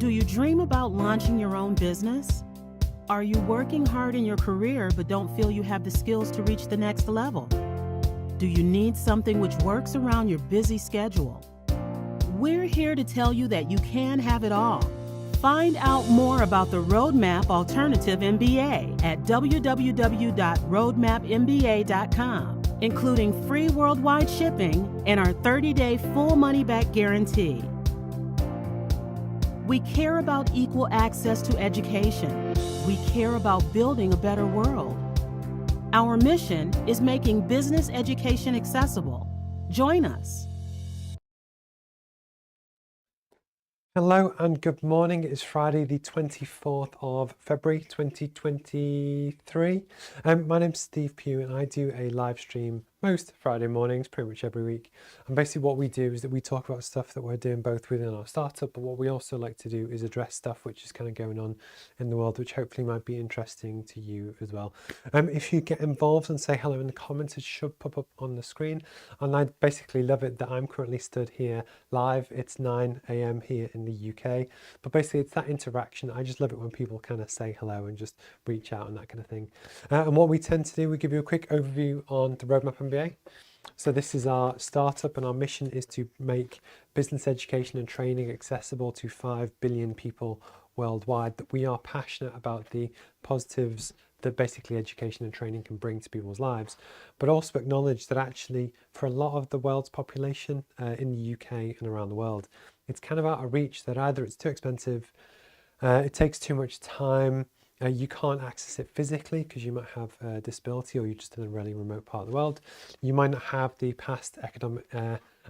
Do you dream about launching your own business? Are you working hard in your career but don't feel you have the skills to reach the next level? Do you need something which works around your busy schedule? We're here to tell you that you can have it all. Find out more about the Roadmap Alternative MBA at www.roadmapmba.com, including free worldwide shipping and our 30-day full money-back guarantee. We care about equal access to education. We care about building a better world. Our mission is making business education accessible. Join us. Hello and good morning. It is Friday the 24th of February 2023. My name's Steve Pugh and I do a live stream most Friday mornings, pretty much every week. And basically what we do is that we talk about stuff that we're doing both within our startup, but what we also like to do is address stuff which is kind of going on in the world, which hopefully might be interesting to you as well. If you get involved and say hello in the comments, it should pop up on the screen. And I basically love it that I'm currently stood here live. It's 9 a.m. here in the UK, but basically it's that interaction. I just love it when people kind of say hello and just reach out and that kind of thing. And what we tend to do, we give you a quick overview on the Roadmap MBA. So this is our startup and our mission is to make business education and training accessible to 5 billion people worldwide. That we are passionate about the positives that basically education and training can bring to people's lives, but also acknowledge that actually for a lot of the world's population in the UK and around the world, it's kind of out of reach, that either it's too expensive, it takes too much time, you can't access it physically because you might have a disability or you're just in a really remote part of the world. You might not have the past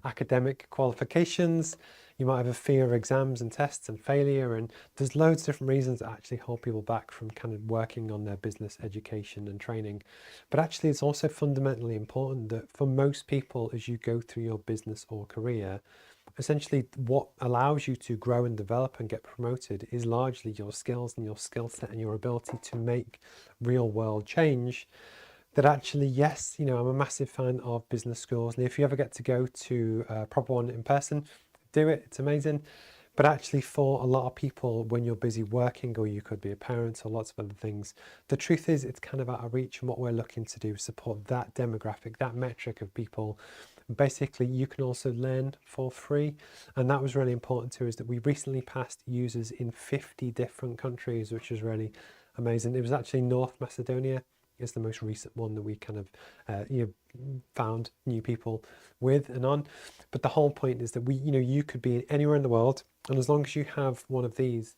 academic qualifications. You might have a fear of exams and tests and failure, and there's loads of different reasons that actually hold people back from kind of working on their business education and training. But actually it's also fundamentally important that for most people, as you go through your business or career, essentially what allows you to grow and develop and get promoted is largely your skills and your skill set and your ability to make real world change. That actually, yes, you know, I'm a massive fan of business schools, and if you ever get to go to a proper one in person, do it, it's amazing. But actually for a lot of people, when you're busy working, or you could be a parent or lots of other things, the truth is it's kind of out of reach, and what we're looking to do is support that demographic, that metric of people. Basically you can also learn for free, and that was really important to us, that we recently passed users in 50 different countries, which is really amazing. It was actually North Macedonia is the most recent one that we kind of found new people with and on. But the whole point is that you could be anywhere in the world, and as long as you have one of these,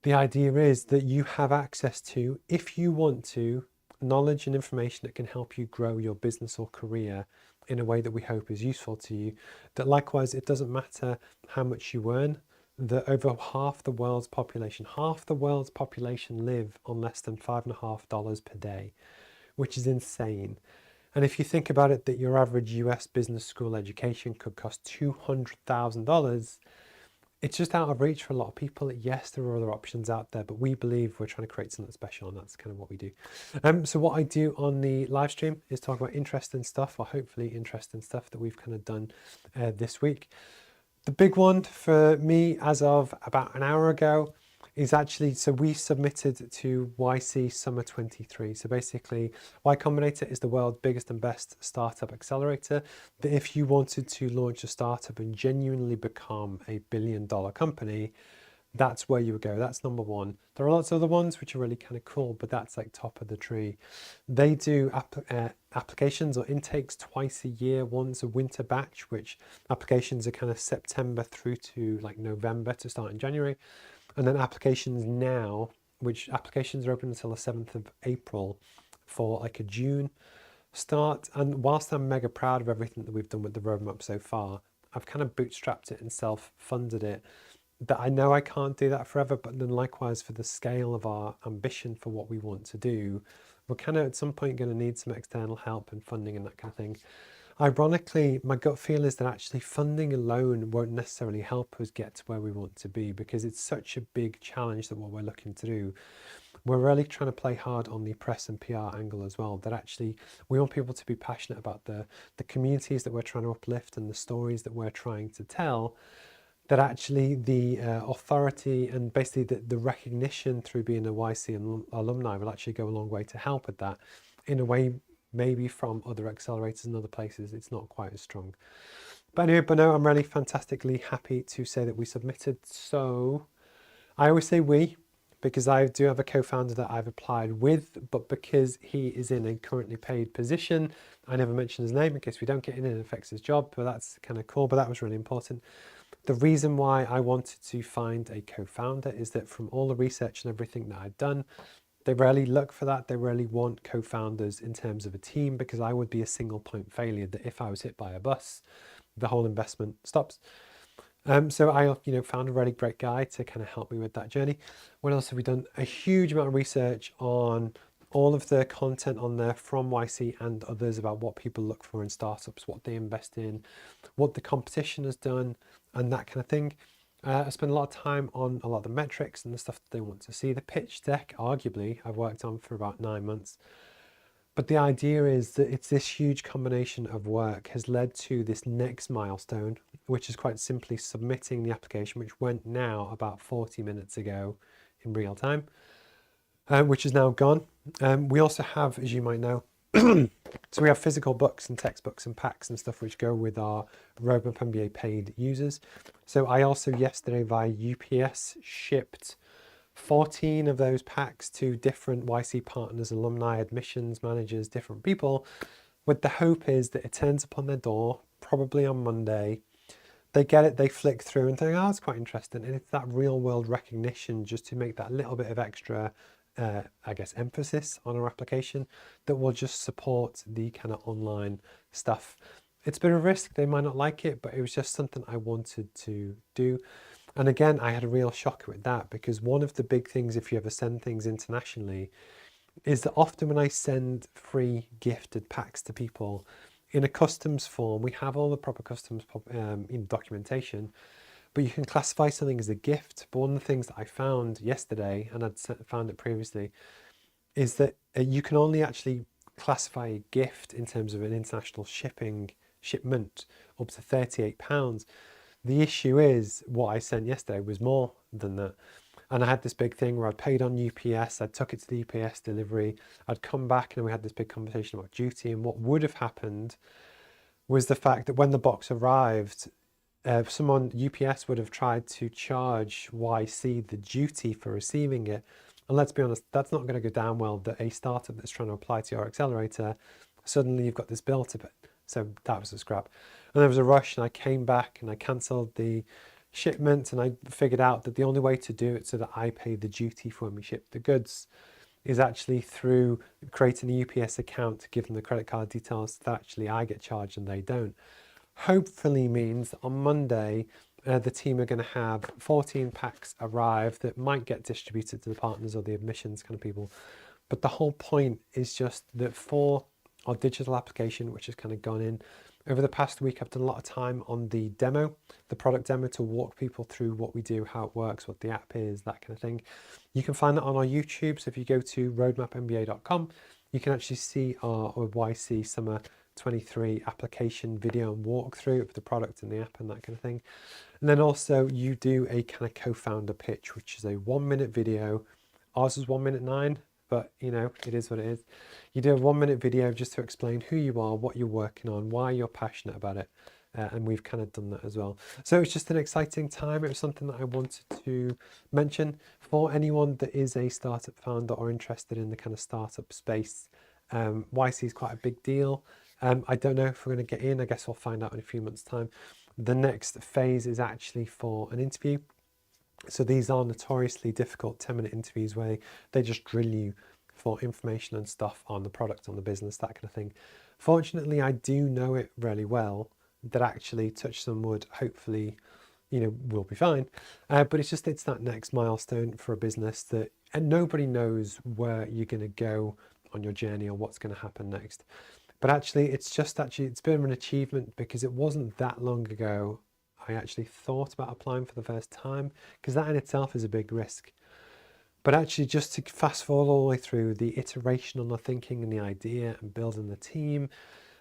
the idea is that you have access to, if you want to, knowledge and information that can help you grow your business or career in a way that we hope is useful to you. That likewise, it doesn't matter how much you earn, that over half the world's population live on less than $5.50 per day, which is insane. And if you think about it, that your average US business school education could cost $200,000, it's just out of reach for a lot of people. Yes, there are other options out there, but we believe we're trying to create something special, and that's kind of what we do. So what I do on the live stream is talk about interesting stuff, or hopefully interesting stuff that we've kind of done this week. The big one for me as of about an hour ago is actually, so we submitted to YC Summer 23. So basically, Y Combinator is the world's biggest and best startup accelerator. That if you wanted to launch a startup and genuinely become a billion-dollar company, that's where you would go. That's number one. There are lots of other ones which are really kind of cool, but that's like top of the tree. They do applications or intakes twice a year. One's a winter batch, which applications are kind of September through to like November to start in January. And then applications now, which applications are open until the 7th of April for like a June start. And whilst I'm mega proud of everything that we've done with the roadmap so far, I've kind of bootstrapped it and self-funded it. That I know I can't do that forever, but then likewise for the scale of our ambition for what we want to do, we're kind of at some point going to need some external help and funding and that kind of thing. Ironically, my gut feel is that actually funding alone won't necessarily help us get to where we want to be, because it's such a big challenge that what we're looking to do. We're really trying to play hard on the press and PR angle as well, that actually we want people to be passionate about the communities that we're trying to uplift and the stories that we're trying to tell. that actually the authority and basically the recognition through being a YC alumni will actually go a long way to help with that. In a way, maybe from other accelerators and other places, it's not quite as strong. But anyway, but no, I'm really fantastically happy to say that we submitted. So I always say we, because I do have a co-founder that I've applied with, but because he is in a currently paid position, I never mention his name in case we don't get in and it affects his job, but that's kind of cool, but that was really important. The reason why I wanted to find a co-founder is that from all the research and everything that I'd done, they rarely look for that. They rarely want co-founders in terms of a team, because I would be a single point failure that if I was hit by a bus, the whole investment stops. So I, found a really great guy to kind of help me with that journey. What else have we done? A huge amount of research on all of the content on there from YC and others about what people look for in startups, what they invest in, what the competition has done, and that kind of thing. I spent a lot of time on a lot of the metrics and the stuff that they want to see. The pitch deck, arguably, I've worked on for about 9 months. But the idea is that it's this huge combination of work has led to this next milestone, which is quite simply submitting the application, which went now about 40 minutes ago in real time, which is now gone. We also have, as you might know, so we have physical books and textbooks and packs and stuff which go with our Roadmap MBA paid users. So I also yesterday via UPS shipped 14 of those packs to different YC partners, alumni, admissions managers, different people, with the hope is that it turns up on their door, probably on Monday. They get it, they flick through and think, oh, it's quite interesting. And it's that real world recognition just to make that little bit of extra, emphasis on our application that will just support the kind of online stuff. It's been a risk, they might not like it, but it was just something I wanted to do. And again, I had a real shock with that, because one of the big things, if you ever send things internationally, is that often when I send free gifted packs to people in a customs form, we have all the proper customs documentation, but you can classify something as a gift. But one of the things that I found yesterday, and I'd found it previously, is that you can only actually classify a gift in terms of an international shipment up to £38. The issue is what I sent yesterday was more than that. And I had this big thing where I'd paid on UPS, I took it to the UPS delivery, I'd come back and we had this big conversation about duty. And what would have happened was the fact that when the box arrived, UPS would have tried to charge YC the duty for receiving it. And let's be honest, that's not going to go down well, that a startup that's trying to apply to your accelerator, suddenly you've got this bill to pay. So that was a scrap. And there was a rush, and I came back and I cancelled the shipment, and I figured out that the only way to do it so that I pay the duty for when we ship the goods is actually through creating a UPS account, give them the credit card details, that actually I get charged and they don't. Hopefully means that on Monday, the team are going to have 14 packs arrive that might get distributed to the partners or the admissions kind of people. But the whole point is just that for our digital application, which has kind of gone in, over the past week, I've done a lot of time on the demo, the product demo, to walk people through what we do, how it works, what the app is, that kind of thing. You can find that on our YouTube. So if you go to roadmapmba.com, you can actually see our YC Summer 23 application video and walkthrough of the product and the app and that kind of thing. And then also you do a kind of co-founder pitch, which is a 1-minute video. Ours is 1:09. But it is what it is. You do a 1-minute video just to explain who you are, what you're working on, why you're passionate about it. And we've kind of done that as well. So it's just an exciting time. It was something that I wanted to mention for anyone that is a startup founder or interested in the kind of startup space. YC is quite a big deal. I don't know if we're going to get in. I guess we'll find out in a few months' time. The next phase is actually for an interview. So these are notoriously difficult 10-minute interviews where they just drill you for information and stuff on the product, on the business, that kind of thing. Fortunately, I do know it really well, that actually, touch some wood, hopefully, we'll be fine. But it's that next milestone for a business that, and nobody knows where you're going to go on your journey or what's going to happen next. But actually, it's been an achievement, because it wasn't that long ago I actually thought about applying for the first time, because that in itself is a big risk. But actually, just to fast forward all the way through the iteration on the thinking and the idea and building the team,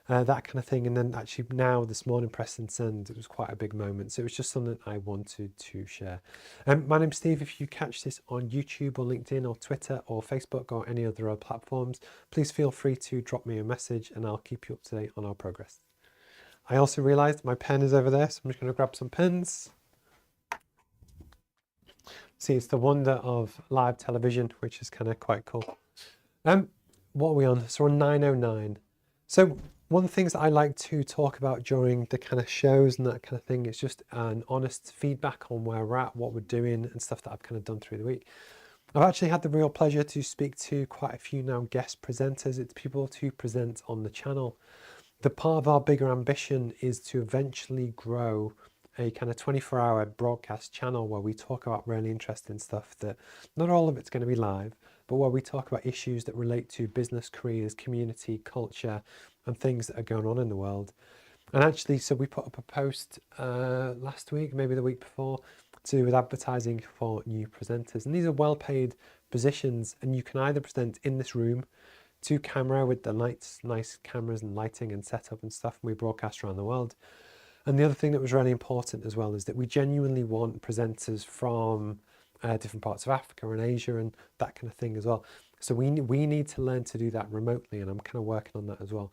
that kind of thing. And then actually now this morning, press and send, it was quite a big moment. So it was just something I wanted to share. My name's Steve. If you catch this on YouTube or LinkedIn or Twitter or Facebook or any other platforms, please feel free to drop me a message and I'll keep you up to date on our progress. I also realized my pen is over there, so I'm just going to grab some pens. See, it's the wonder of live television, which is kind of quite cool. What are we on? So we're on 9:09. So one of the things that I like to talk about during the kind of shows and that kind of thing is just an honest feedback on where we're at, what we're doing, and stuff that I've kind of done through the week. I've actually had the real pleasure to speak to quite a few now guest presenters. It's people to present on the channel. The part of our bigger ambition is to eventually grow a kind of 24-hour broadcast channel where we talk about really interesting stuff that not all of it's going to be live, but where we talk about issues that relate to business, careers, community, culture, and things that are going on in the world. And actually, so we put up a post last week, maybe the week before, to do with advertising for new presenters. And these are well-paid positions, and you can either present in this room to camera with the nice cameras and lighting and setup and stuff, and we broadcast around the world. And the other thing that was really important as well is that we genuinely want presenters from different parts of Africa and Asia and that kind of thing as well. So we need to learn to do that remotely, and I'm kind of working on that as well.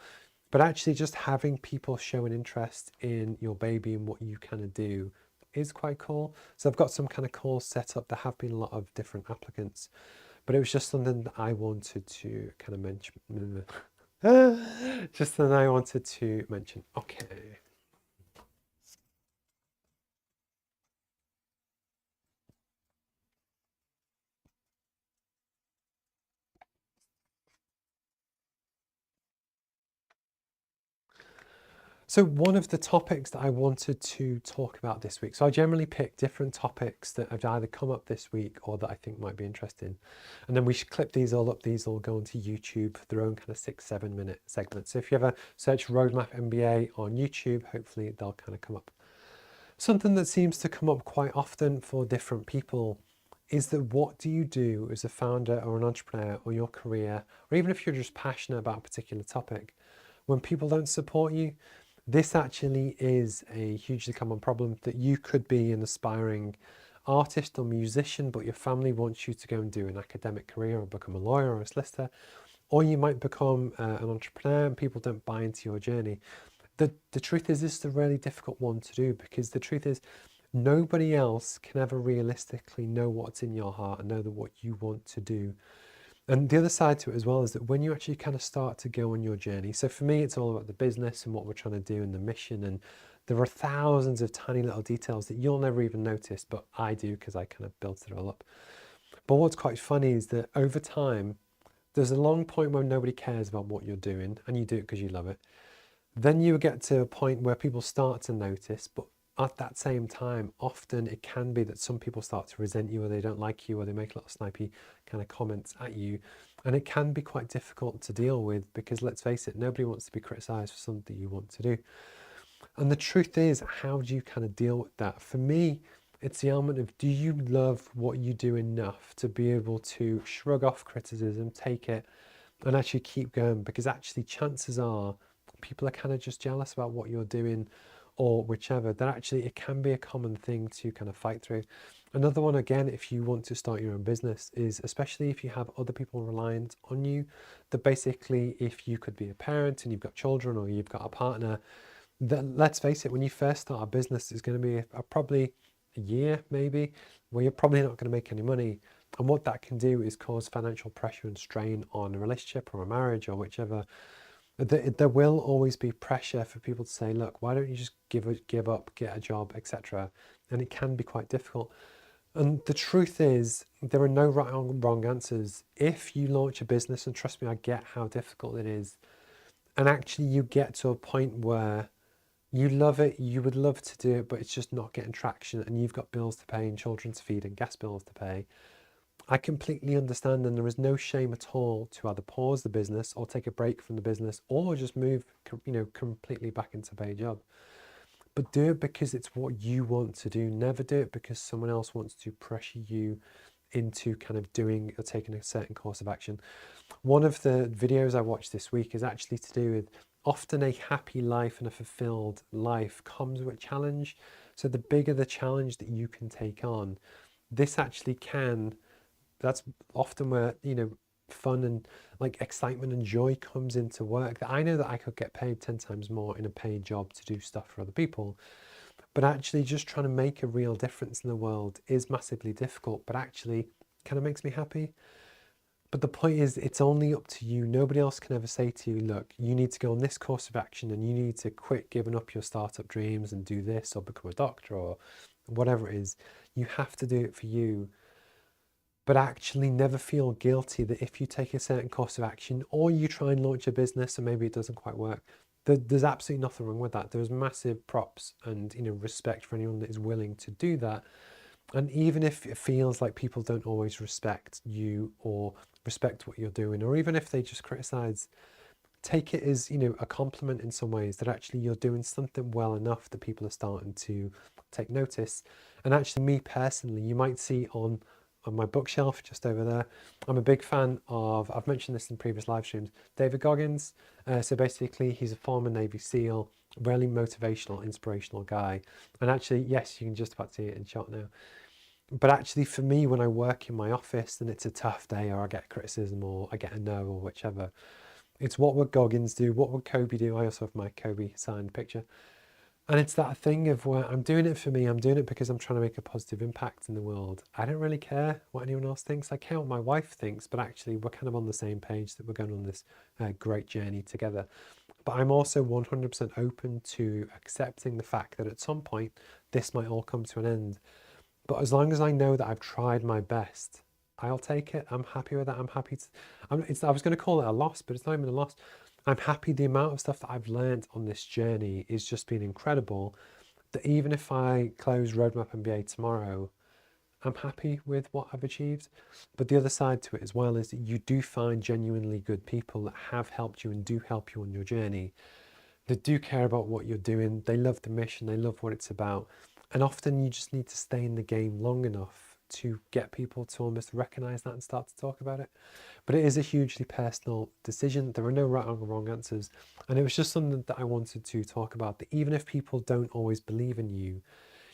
But actually just having people show an interest in your baby and what you kind of do is quite cool. So I've got some kind of calls set up. There have been a lot of different applicants, but it was just something that I wanted to kind of mention. Just something I wanted to mention. Okay. So one of the topics that I wanted to talk about this week, so I generally pick different topics that have either come up this week or that I think might be interesting. And then we should clip these all up. These all go onto YouTube for their own kind of 6-7 minute segments. So if you ever search Roadmap MBA on YouTube, hopefully they'll kind of come up. Something that seems to come up quite often for different people is that what do you do as a founder or an entrepreneur or your career, or even if you're just passionate about a particular topic, when people don't support you? This actually is a hugely common problem, that you could be an aspiring artist or musician, but your family wants you to go and do an academic career or become a lawyer or a solicitor, or you might become an entrepreneur and people don't buy into your journey. The truth is, this is a really difficult one to do, because the truth is nobody else can ever realistically know what's in your heart and know that what you want to do. And the other side to it as well is that when you actually kind of start to go on your journey, so for me, it's all about the business and what we're trying to do and the mission. And there are thousands of tiny little details that you'll never even notice, but I do because I kind of built it all up. But what's quite funny is that over time, there's a long point where nobody cares about what you're doing and you do it because you love it. Then you get to a point where people start to notice, but at that same time, often it can be that some people start to resent you, or they don't like you, or they make little snipey kind of comments at you. And it can be quite difficult to deal with, because let's face it, nobody wants to be criticized for something you want to do. And the truth is, how do you kind of deal with that? For me, it's the element of, do you love what you do enough to be able to shrug off criticism, take it, and actually keep going? Because actually chances are people are kind of just jealous about what you're doing or whichever, that actually it can be a common thing to kind of fight through. Another one, again, if you want to start your own business, is especially if you have other people reliant on you, that basically if you could be a parent and you've got children or you've got a partner, that, let's face it, when you first start a business, it's going to be probably a year maybe where you're probably not going to make any money. And what that can do is cause financial pressure and strain on a relationship or a marriage or whichever. There will always be pressure for people to say, look, why don't you just give up, get a job, etc. And it can be quite difficult. And the truth is, there are no right or wrong answers. If you launch a business, and trust me, I get how difficult it is, and actually you get to a point where you love it, you would love to do it, but it's just not getting traction, and you've got bills to pay and children to feed and gas bills to pay, I completely understand, and there is no shame at all to either pause the business or take a break from the business or just move, completely back into a paid job. But do it because it's what you want to do. Never do it because someone else wants to pressure you into kind of doing or taking a certain course of action. One of the videos I watched this week is actually to do with often a happy life and a fulfilled life comes with challenge. So the bigger the challenge that you can take on, this actually can, that's often where, fun and like excitement and joy comes into work. That I know that I could get paid 10 times more in a paid job to do stuff for other people, but actually just trying to make a real difference in the world is massively difficult, but actually kind of makes me happy. But the point is, it's only up to you. Nobody else can ever say to you, look, you need to go on this course of action and you need to quit giving up your startup dreams and do this or become a doctor or whatever it is. You have to do it for you. But actually never feel guilty that if you take a certain course of action or you try and launch a business and maybe it doesn't quite work, there's absolutely nothing wrong with that. There's massive props and respect for anyone that is willing to do that. And even if it feels like people don't always respect you or respect what you're doing, or even if they just criticize, take it as a compliment in some ways, that actually you're doing something well enough that people are starting to take notice. And actually, me personally, you might see on my bookshelf just over there, I'm a big fan of, I've mentioned this in previous live streams, David Goggins. So basically he's a former Navy SEAL, really motivational, inspirational guy. And actually, yes, you can just about see it in shot now. But actually for me, when I work in my office and it's a tough day, or I get criticism or I get a no or whichever, it's what would Goggins do? What would Kobe do? I also have my Kobe signed picture. And it's that thing of where I'm doing it for me. I'm doing it because I'm trying to make a positive impact in the world. I don't really care what anyone else thinks. I care what my wife thinks, but actually we're kind of on the same page that we're going on this great journey together. But I'm also 100% open to accepting the fact that at some point this might all come to an end. But as long as I know that I've tried my best, I'll take it. I'm happy with that. I'm happy to, I was going to call it a loss, but it's not even a loss. I'm happy the amount of stuff that I've learned on this journey is just been incredible. That even if I close Roadmap MBA tomorrow, I'm happy with what I've achieved. But the other side to it as well is that you do find genuinely good people that have helped you and do help you on your journey, that do care about what you're doing. They love the mission, they love what it's about. And often you just need to stay in the game long enough to get people to almost recognize that and start to talk about it. But it is a hugely personal decision. There are no right or wrong answers. And it was just something that I wanted to talk about, that even if people don't always believe in you,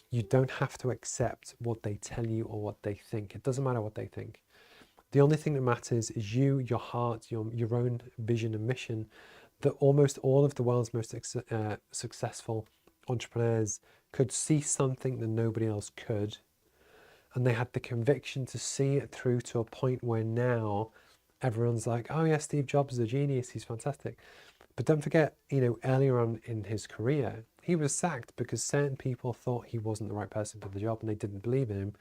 you don't have to accept what they tell you or what they think. It doesn't matter what they think. The only thing that matters is you, your heart, your own vision and mission. That almost all of the world's most successful entrepreneurs could see something that nobody else could, and they had the conviction to see it through to a point where now everyone's like, oh yeah, Steve Jobs is a genius, he's fantastic. But don't forget, earlier on in his career, he was sacked because certain people thought he wasn't the right person for the job and they didn't believe in him.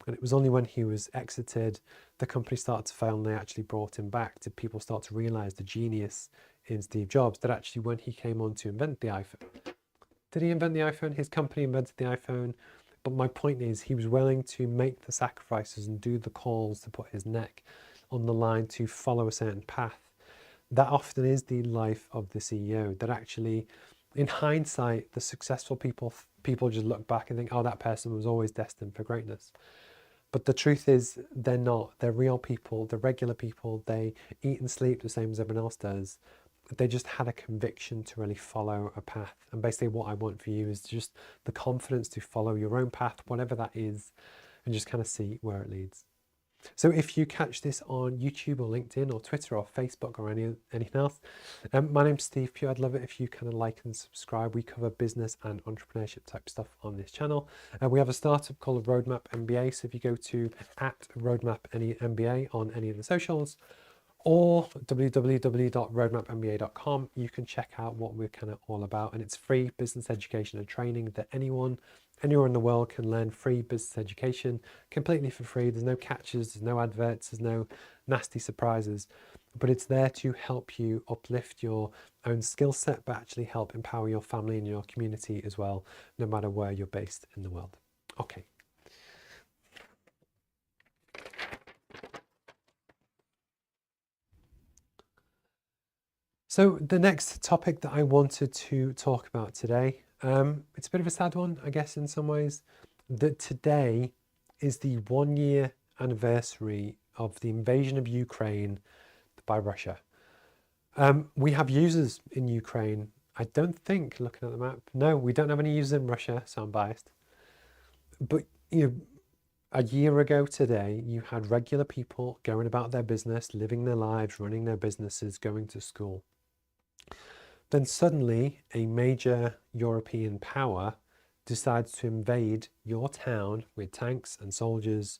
And it was only when he was exited, the company started to fail and they actually brought him back, did people start to realize the genius in Steve Jobs, that actually when he came on to invent the iPhone, did he invent the iPhone? His company invented the iPhone. But my point is, he was willing to make the sacrifices and do the calls to put his neck on the line to follow a certain path. That often is the life of the CEO, that actually, in hindsight, the successful people just look back and think, oh, that person was always destined for greatness. But the truth is, they're not. They're real people. They're regular people. They eat and sleep the same as everyone else does. They just had a conviction to really follow a path. And basically what I want for you is just the confidence to follow your own path, whatever that is, and just kind of see where it leads. So if you catch this on YouTube or LinkedIn or Twitter or Facebook or anything else, my name's Steve Pugh. I'd love it if you kind of like and subscribe. We cover business and entrepreneurship type stuff on this channel. We have a startup called Roadmap MBA. So if you go to @roadmap on any of the socials, or www.roadmapmba.com, you can check out what we're kind of all about. And it's free business education and training that anywhere in the world can learn free business education completely for free. There's no catches, there's no adverts, there's no nasty surprises, but it's there to help you uplift your own skill set, but actually help empower your family and your community as well, no matter where you're based in the world. Okay. So the next topic that I wanted to talk about today, it's a bit of a sad one, I guess, in some ways, that today is the 1-year anniversary of the invasion of Ukraine by Russia. We have users in Ukraine. I don't think, looking at the map, no, we don't have any users in Russia, so I'm biased. But a year ago today, you had regular people going about their business, living their lives, running their businesses, going to school. Then suddenly, a major European power decides to invade your town with tanks and soldiers.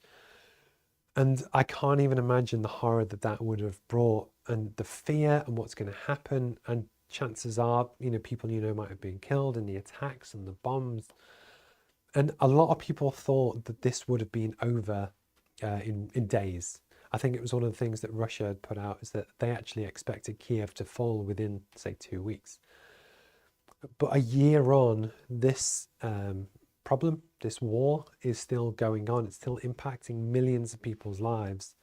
And I can't even imagine the horror that that would have brought, and the fear and what's going to happen. And chances are, people might have been killed in the attacks and the bombs. And a lot of people thought that this would have been over in days. I think it was one of the things that Russia had put out, is that they actually expected Kiev to fall within, say, 2 weeks. But a year on, this problem, this war, is still going on. It's still impacting millions of people's lives.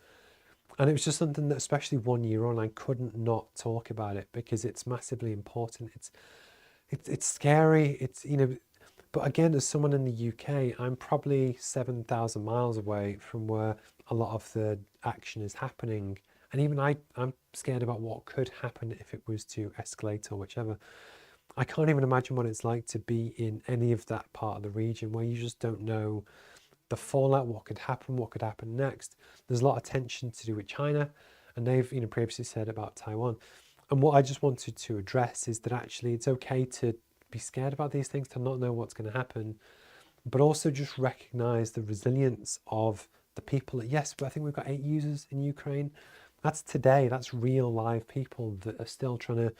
And it was just something that, especially 1 year on, I couldn't not talk about it, because it's massively important. It's scary. But again, as someone in the UK, I'm probably 7,000 miles away from where a lot of the action is happening. And even I'm scared about what could happen if it was to escalate or whichever. I can't even imagine what it's like to be in any of that part of the region, where you just don't know the fallout, what could happen next. There's a lot of tension to do with China, and they've previously said about Taiwan. And what I just wanted to address is that actually it's okay to be scared about these things, to not know what's going to happen, but also just recognize the resilience of the people. Yes, but I think we've got 8 users in Ukraine. That's today. That's real live people that are still trying to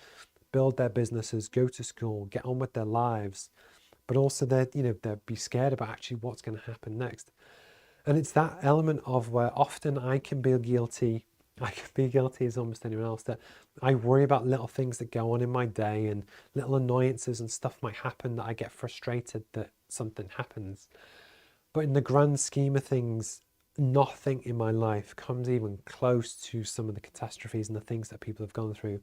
build their businesses, go to school, get on with their lives, but also they'll be scared about actually what's going to happen next. And it's that element of where often I can be guilty as almost anyone else, that I worry about little things that go on in my day, and little annoyances and stuff might happen that I get frustrated that something happens. But in the grand scheme of things, nothing in my life comes even close to some of the catastrophes and the things that people have gone through.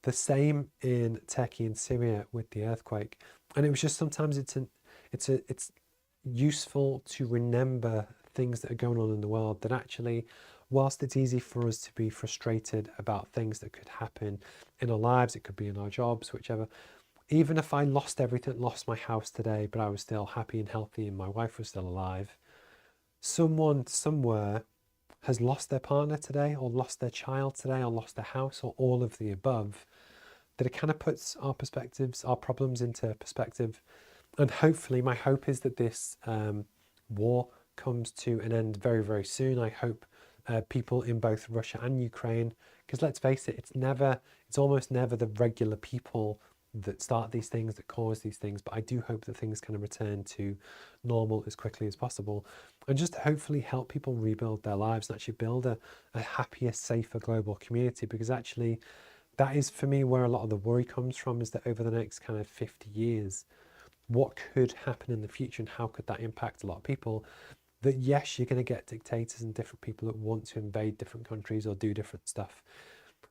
The same in Turkey and Syria with the earthquake. And it was just, sometimes it's useful to remember things that are going on in the world, that actually, whilst it's easy for us to be frustrated about things that could happen in our lives, it could be in our jobs, whichever. Even if I lost everything, lost my house today, but I was still happy and healthy and my wife was still alive, someone somewhere has lost their partner today, or lost their child today, or lost their house, or all of the above, that it kind of puts our perspectives, our problems into perspective. And hopefully, my hope is that this war comes to an end very, very soon. I hope people in both Russia and Ukraine, because let's face it, it's almost never the regular people that start these things, that cause these things. But I do hope that things kind of return to normal as quickly as possible, and just hopefully help people rebuild their lives and actually build a happier, safer global community. Because actually, that is for me where a lot of the worry comes from, is that over the next kind of 50 years, what could happen in the future, and how could that impact a lot of people? That yes, you're going to get dictators and different people that want to invade different countries or do different stuff.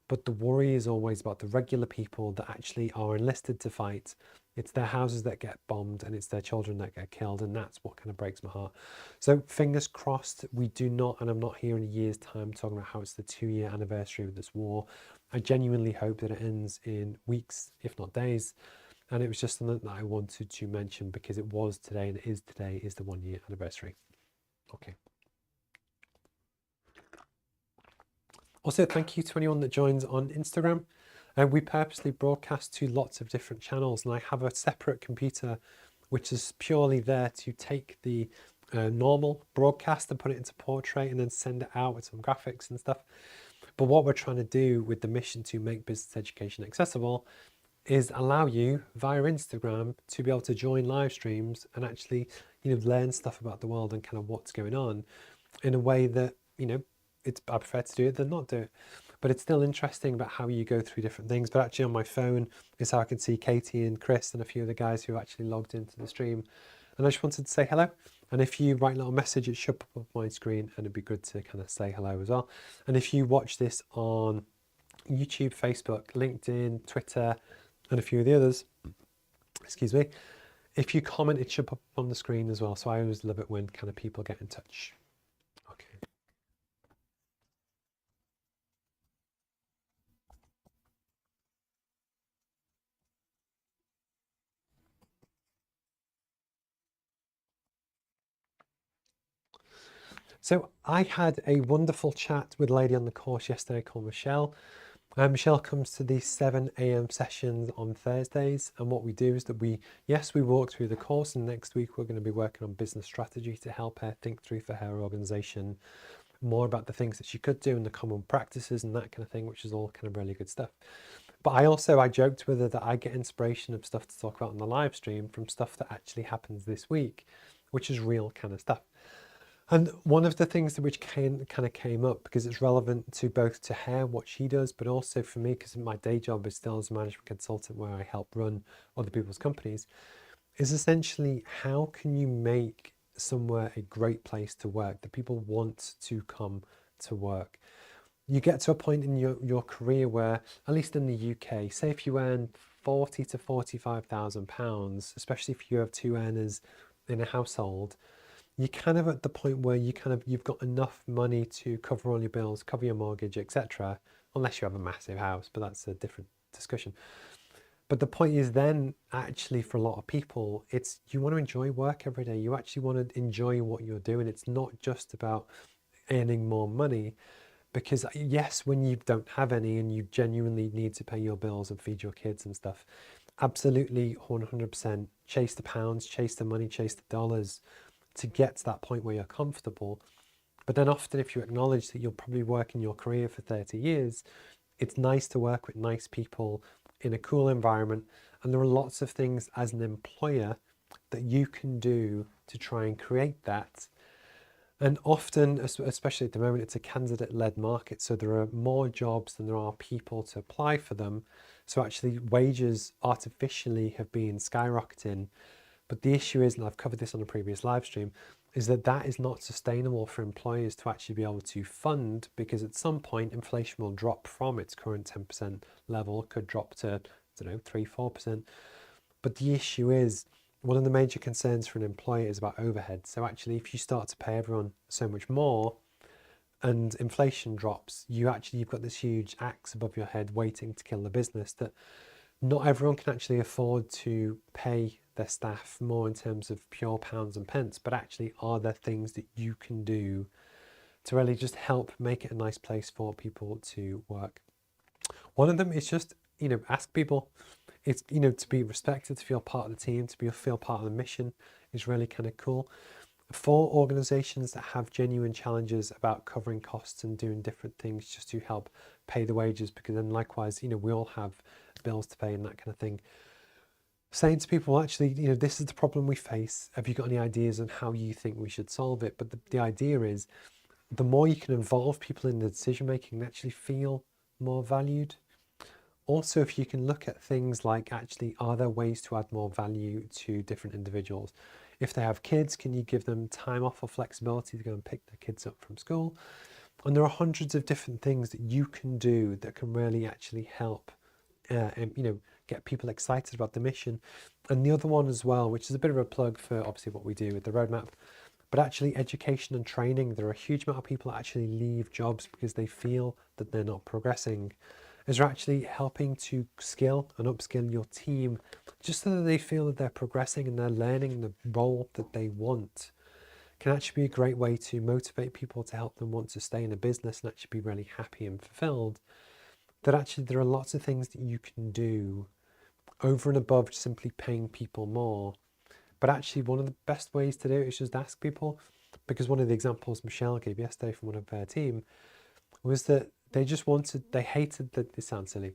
But the worry is always about the regular people that actually are enlisted to fight. It's their houses that get bombed, and it's their children that get killed. And that's what kind of breaks my heart. So fingers crossed we do not, and I'm not here in a year's time talking about how it's the 2-year anniversary of this war. I genuinely hope that it ends in weeks, if not days. And it was just something that I wanted to mention, because it was today, and it is today, is the 1-year anniversary. Okay. Also, thank you to anyone that joins on Instagram. We purposely broadcast to lots of different channels, and I have a separate computer which is purely there to take the normal broadcast and put it into portrait and then send it out with some graphics and stuff. But what we're trying to do with the mission to make business education accessible is allow you via Instagram to be able to join live streams and actually learn stuff about the world and kind of what's going on in a way that I prefer to do it than not do it. But it's still interesting about how you go through different things. But actually on my phone is how I can see Katie and Chris and a few of the guys who actually logged into the stream. And I just wanted to say hello. And if you write a little message, it should pop up on my screen, and it'd be good to kind of say hello as well. And if you watch this on YouTube, Facebook, LinkedIn, Twitter, and a few of the others, excuse me, if you comment, it should pop up on the screen as well. So I always love it when kind of people get in touch. Okay. So I had a wonderful chat with a lady on the course yesterday called Michelle. Michelle comes to the 7 a.m. sessions on Thursdays, and what we do is that we walk through the course, and next week we're going to be working on business strategy to help her think through for her organization more about the things that she could do and the common practices and that kind of thing, which is all kind of really good stuff. But I joked with her that I get inspiration of stuff to talk about on the live stream from stuff that actually happens this week, which is real kind of stuff. And one of the things that which kind of came up, because it's relevant to both to her, what she does, but also for me, because my day job is still as a management consultant where I help run other people's companies, is essentially how can you make somewhere a great place to work, that people want to come to work. You get to a point in your career where, at least in the UK, say if you earn 40 to 45,000 pounds, especially if you have two earners in a household, you're kind of at the point where you've got enough money to cover all your bills, cover your mortgage, etc. Unless you have a massive house, but that's a different discussion. But the point is then, actually, for a lot of people, it's you want to enjoy work every day. You actually want to enjoy what you're doing. It's not just about earning more money, because yes, when you don't have any and you genuinely need to pay your bills and feed your kids and stuff, absolutely 100% chase the pounds, chase the money, chase the dollars to get to that point where you're comfortable. But then often, if you acknowledge that you'll probably work in your career for 30 years, it's nice to work with nice people in a cool environment. And there are lots of things as an employer that you can do to try and create that. And often, especially at the moment, it's a candidate-led market. So there are more jobs than there are people to apply for them. So actually wages artificially have been skyrocketing. But the issue is, and I've covered this on a previous live stream, is that that is not sustainable for employers to actually be able to fund, because at some point inflation will drop from its current 10% level, could drop to, I don't know, 3-4%. But the issue is, one of the major concerns for an employer is about overhead. So actually, if you start to pay everyone so much more and inflation drops, you've got this huge axe above your head waiting to kill the business, that not everyone can actually afford to pay their staff more in terms of pure pounds and pence, but actually are there things that you can do to really just help make it a nice place for people to work? One of them is just, ask people. It's, to be respected, to feel part of the team, to feel part of the mission is really kind of cool. For organizations that have genuine challenges about covering costs and doing different things just to help pay the wages, because then likewise, we all have bills to pay and that kind of thing. Saying to people, actually, this is the problem we face. Have you got any ideas on how you think we should solve it? But the idea is, the more you can involve people in the decision making, they actually feel more valued. Also, if you can look at things like, actually, are there ways to add more value to different individuals? If they have kids, can you give them time off or flexibility to go and pick their kids up from school? And there are hundreds of different things that you can do that can really actually help, get people excited about the mission. And the other one as well, which is a bit of a plug for obviously what we do with the roadmap, but actually education and training. There are a huge amount of people that actually leave jobs because they feel that they're not progressing. Is actually helping to skill and upskill your team just so that they feel that they're progressing and they're learning the role that they want, can actually be a great way to motivate people, to help them want to stay in a business and actually be really happy and fulfilled. That actually there are lots of things that you can do over and above simply paying people more. But actually one of the best ways to do it is just ask people, because one of the examples Michelle gave yesterday from one of her team was that they hated this sounds silly,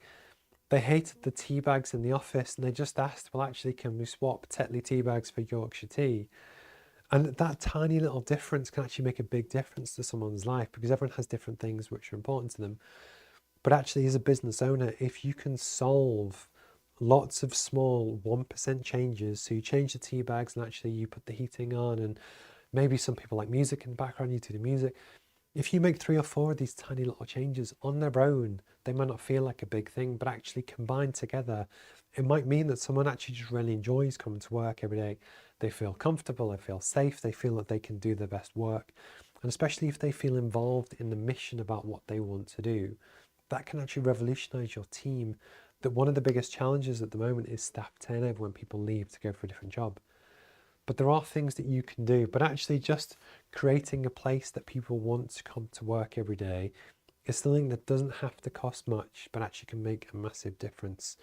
they hated the tea bags in the office, and they just asked, well, actually, can we swap Tetley tea bags for Yorkshire tea? And that tiny little difference can actually make a big difference to someone's life, because everyone has different things which are important to them. But actually, as a business owner, if you can solve lots of small 1% changes, so you change the tea bags and actually you put the heating on, and maybe some people like music in the background, you do the music. If you make 3 or 4 of these tiny little changes on their own, they might not feel like a big thing, but actually combined together, it might mean that someone actually just really enjoys coming to work every day. They feel comfortable, they feel safe, they feel that they can do their best work. And especially if they feel involved in the mission about what they want to do, that can actually revolutionize your team. That one of the biggest challenges at the moment is staff turnover when people leave to go for a different job. but there are things that you can do. But actually just creating a place that people want to come to work every day is something that doesn't have to cost much, but actually can make a massive difference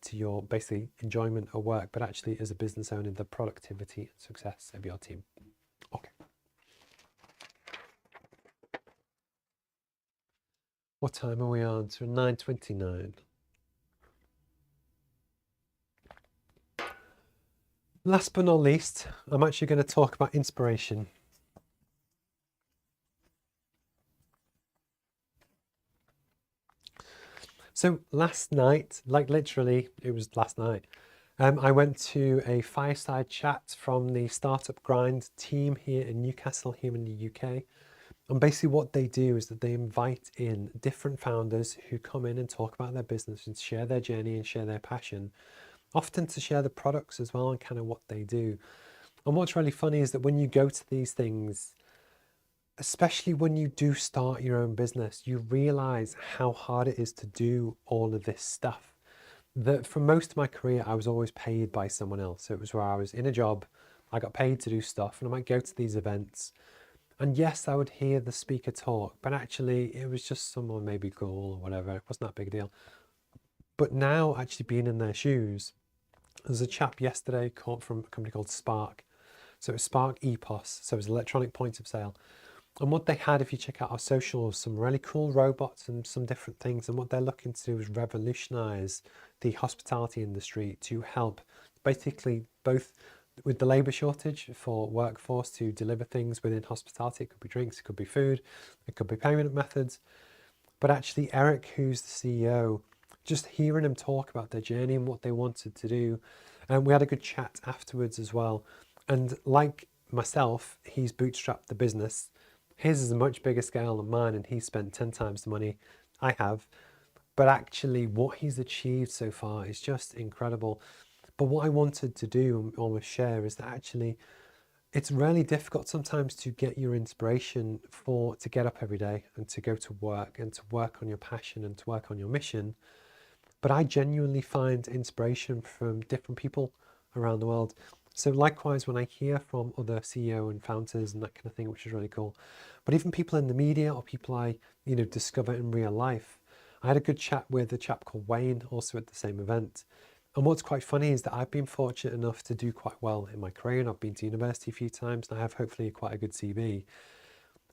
to your basically enjoyment of work, but actually as a business owner, the productivity and success of your team. Okay. What time are we on? So 9:29. Last but not least, I'm actually going to talk about inspiration. So last night, like literally, it was last night, I went to a fireside chat from the Startup Grind team here in Newcastle, here in the UK. And basically what they do is that they invite in different founders who come in and talk about their business and share their journey and share their passion, often to share the products as well and kind of what they do. And what's really funny is that when you go to these things, especially when you do start your own business, you realize how hard it is to do all of this stuff. That for most of my career, I was always paid by someone else. So it was where I was in a job, I got paid to do stuff, and I might go to these events. And yes, I would hear the speaker talk, but actually it was just someone maybe cool or whatever. It wasn't that big a deal. But now actually being in their shoes, there's a chap yesterday called from a company called Spark. So it was Spark EPOS, so it was electronic point of sale. And what they had, if you check out our socials, some really cool robots and some different things. And what they're looking to do is revolutionize the hospitality industry to help basically both with the labor shortage for workforce to deliver things within hospitality. It could be drinks, it could be food, it could be payment methods. But actually Eric, who's the CEO, just hearing him talk about their journey and what they wanted to do. And we had a good chat afterwards as well. And like myself, he's bootstrapped the business. His is a much bigger scale than mine, and he spent 10 times the money I have. But actually, what he's achieved so far is just incredible. But what I wanted to do and almost share is that actually, it's really difficult sometimes to get your inspiration to get up every day and to go to work and to work on your passion and to work on your mission. But I genuinely find inspiration from different people around the world. So likewise, when I hear from other CEO and founders and that kind of thing, which is really cool, but even people in the media or people I, discover in real life. I had a good chat with a chap called Wayne, also at the same event. And what's quite funny is that I've been fortunate enough to do quite well in my career, and I've been to university a few times, and I have hopefully quite a good CV.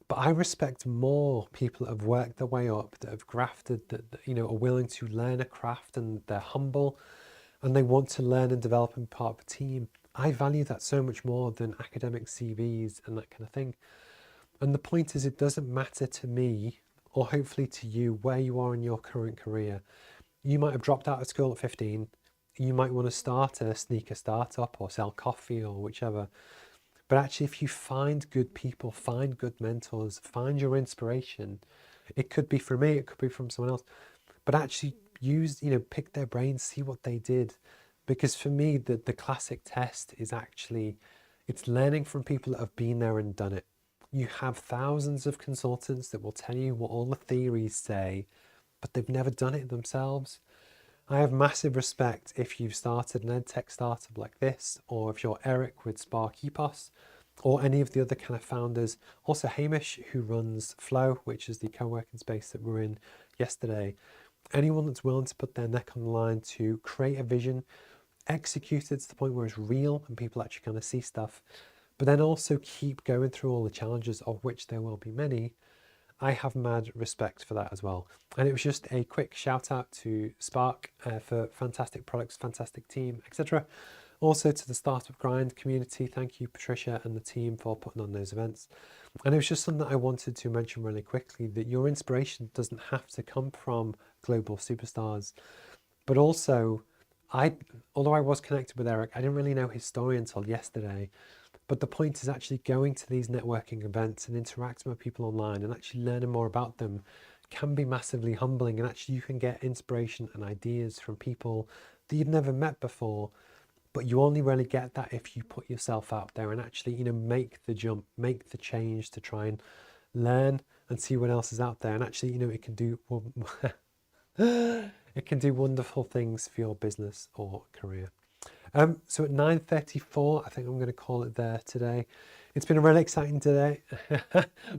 But I respect more people that have worked their way up, that have grafted, that are willing to learn a craft, and they're humble, and they want to learn and develop and be part of a team. I value that so much more than academic CVs and that kind of thing. And the point is, it doesn't matter to me, or hopefully to you, where you are in your current career. You might have dropped out of school at 15. You might want to start a sneaker startup or sell coffee or whichever. But actually, if you find good people, find good mentors, find your inspiration, it could be from me, it could be from someone else, but actually pick their brains, see what they did. Because for me, the classic test is actually, it's learning from people that have been there and done it. You have thousands of consultants that will tell you what all the theories say, but they've never done it themselves. I have massive respect if you've started an edtech startup like this, or if you're Eric with Spark EPOS, or any of the other kind of founders. Also Hamish, who runs Flow, which is the co-working space that we're in yesterday. Anyone that's willing to put their neck on the line to create a vision, execute it to the point where it's real and people actually kind of see stuff, but then also keep going through all the challenges, of which there will be many. I have mad respect for that as well. And it was just a quick shout out to Spark for fantastic products, fantastic team, etc. Also to the Startup Grind community, thank you Patricia and the team for putting on those events. And it was just something that I wanted to mention really quickly, that your inspiration doesn't have to come from global superstars, but also although I was connected with Eric, I didn't really know his story until yesterday. But the point is actually going to these networking events and interacting with people online and actually learning more about them can be massively humbling, and actually you can get inspiration and ideas from people that you've never met before. But you only really get that if you put yourself out there and actually, make the jump, make the change to try and learn and see what else is out there. And actually, it can do it can do wonderful things for your business or career. So at 9:34, I think I'm going to call it there today. It's been a really exciting day.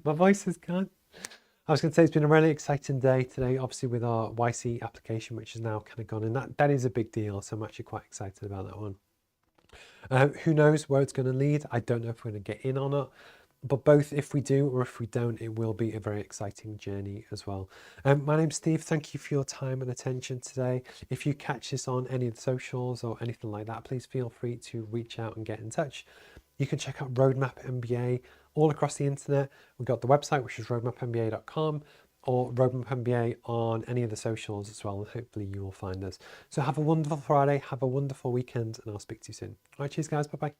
My voice is gone. I was going to say it's been a really exciting day today, obviously with our YC application, which is now kind of gone, and that is a big deal. So I'm actually quite excited about that one. Who knows where it's going to lead? I don't know if we're going to get in or not. But both, if we do or if we don't, it will be a very exciting journey as well. My name's Steve. Thank you for your time and attention today. If you catch this on any of the socials or anything like that, please feel free to reach out and get in touch. You can check out Roadmap MBA all across the internet. We've got the website, which is roadmapmba.com, or Roadmap MBA on any of the socials as well. And hopefully you will find us. So have a wonderful Friday. Have a wonderful weekend, and I'll speak to you soon. All right, cheers, guys. Bye-bye.